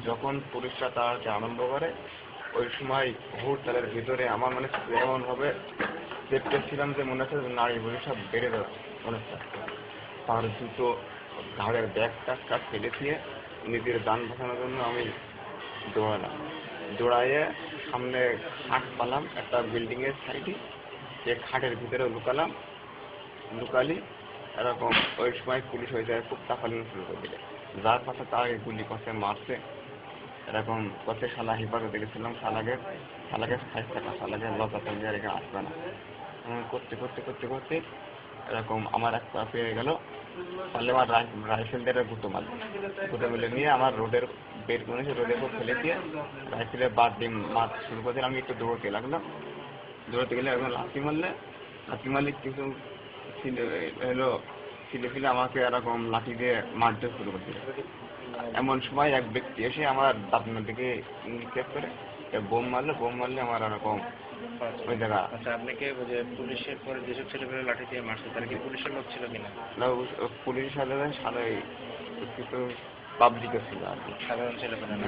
যখন পুলিশরা তাড়াতে আরম্ভ করে ওই সময় হুড়তালের ভিতরে আমার মানে এমনভাবে দেখতেছিলাম যে মনে হচ্ছে নারী বুড়ি সব বেড়ে যাচ্ছে মনে হচ্ছে। তার দুটো ঘাড়ের ব্যাগ টাক ফেলে দিয়ে নিজের যান বাঁচানোর জন্য আমি দৌড়ালাম। দৌড়াইয়ে সামনে খাট পালাম একটা বিল্ডিংয়ের সাইডে, যে খাটের ভিতরে লুকালি এরকম। ওই সময় পুলিশ হয়ে যায় খুব তাফালিং শুরু করে দিলে, যার পাশে তার গুলি কষে মারছে এরকম কষে শালা হেফাজতে গেছিলাম, শালাকে 60 টাকা, শালাকে লজ্জা থাকবে আর এখানে আসবে না করতে করতে করতে করতে এরকম আমার এক পা পেয়ে গেল। পারলে আমার রাইফেল দিয়ে গুঁতো মেলে নিয়ে আমার রোডের বের করে রোডের উপর ফেলে দিয়ে রাইফেলের বাদ দিয়ে মারতে শুরু করে দিলে। আমি একটু দৌড়তে লাগলাম, দৌড়তে গেলে একদম লাথি মারলে কিছু ছিলে আমাকে এরকম লাঠি দিয়ে মারতে শুরু করে দিল। এমন সময় এক ব্যক্তি এসে আমার দাঁতনের দিকে নিক্ষেপ করে বোম মারলে আমার এরকম ওই জায়গা। আচ্ছা, আপনাকে পুলিশের পরে যেসব ছেলেপেলে লাঠি দিয়ে মারছে তারা কি পুলিশের লোক ছিল কিনা? না, পুলিশের সাথে কিছু পাবলিকও ছিল আর কি, সাধারণ ছেলেপেলে না?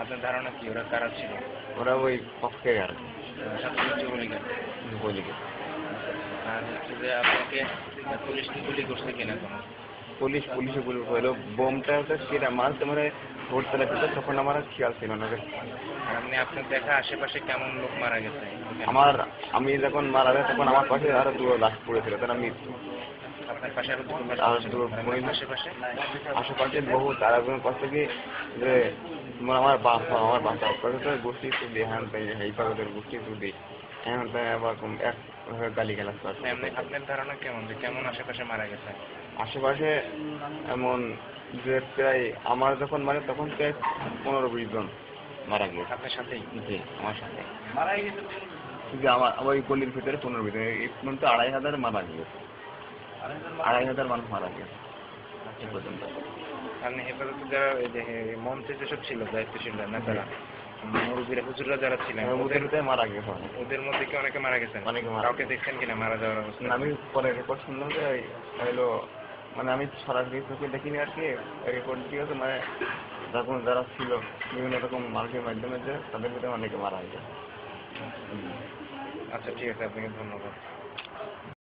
আপনার ধারণা কি ওরা কারা ছিল? ওরা ওই পক্ষে আর কি, যুবলীগের। আর হচ্ছে যে আপনাকে পুলিশ কি গুলি করছে কিনা? পুলিশে গুলি করলো। বোমটা হচ্ছে সেটা মারতে মানে ভোরতলা ভিতরে, তখন আমার খেয়াল ছিল না। আপনি আপনার দেখা আশেপাশে কেমন লোক মারা গেছে? আমি যখন মারা যায় তখন আমার পাশে আরো দুটো লাশ পড়েছিল, তারা মৃত্যু। আপনার পাশে আরো দুটো আশেপাশে বহু তারা পাশে কি যে আমার বাসা গোষ্ঠী তুলি হ্যান তাই এই পাগলের গোষ্ঠী তুলি হ্যান তাই আবার এক গালি গালাজ করছে। আপনার ধারণা কেমন যে কেমন আশেপাশে মারা গেছে? আশেপাশে এমন যে প্রায় আমার যখন মানে তখন প্রায় 15-20 জন মারা গিয়েছে। আপনার সাথেই? জি, আমার সাথে মারা গেছে। আমার ওই গলির ভিতরে 15 ভিতরে এই পর্যন্ত 2500 মারা গিয়েছে, 2500 মানুষ মারা গেছে এ পর্যন্ত। আপনি হেফাজতে যারা ওই যে মঞ্চে যেসব ছিল দায়িত্বশীল নেতারা, মুরব্বীরা, হুজুররা যারা ছিলেন ওদের মারা গেছে। ওদের মধ্যে কি অনেকে মারা গেছেন? কাউকে দেখছেন কিনা মারা যাওয়ার অবস্থা? আমি পরে রিপোর্ট শুনলাম যে হলো মানে আমি সরাসরি চোখে দেখিনি আর কি, রিপোর্ট দিয়েছে মানে যখন যারা ছিল বিভিন্ন রকম মার্কের মাধ্যমে যে তাদের ভিতরে অনেকে মারা গেছে। আচ্ছা, ঠিক আছে, আপনাকে ধন্যবাদ।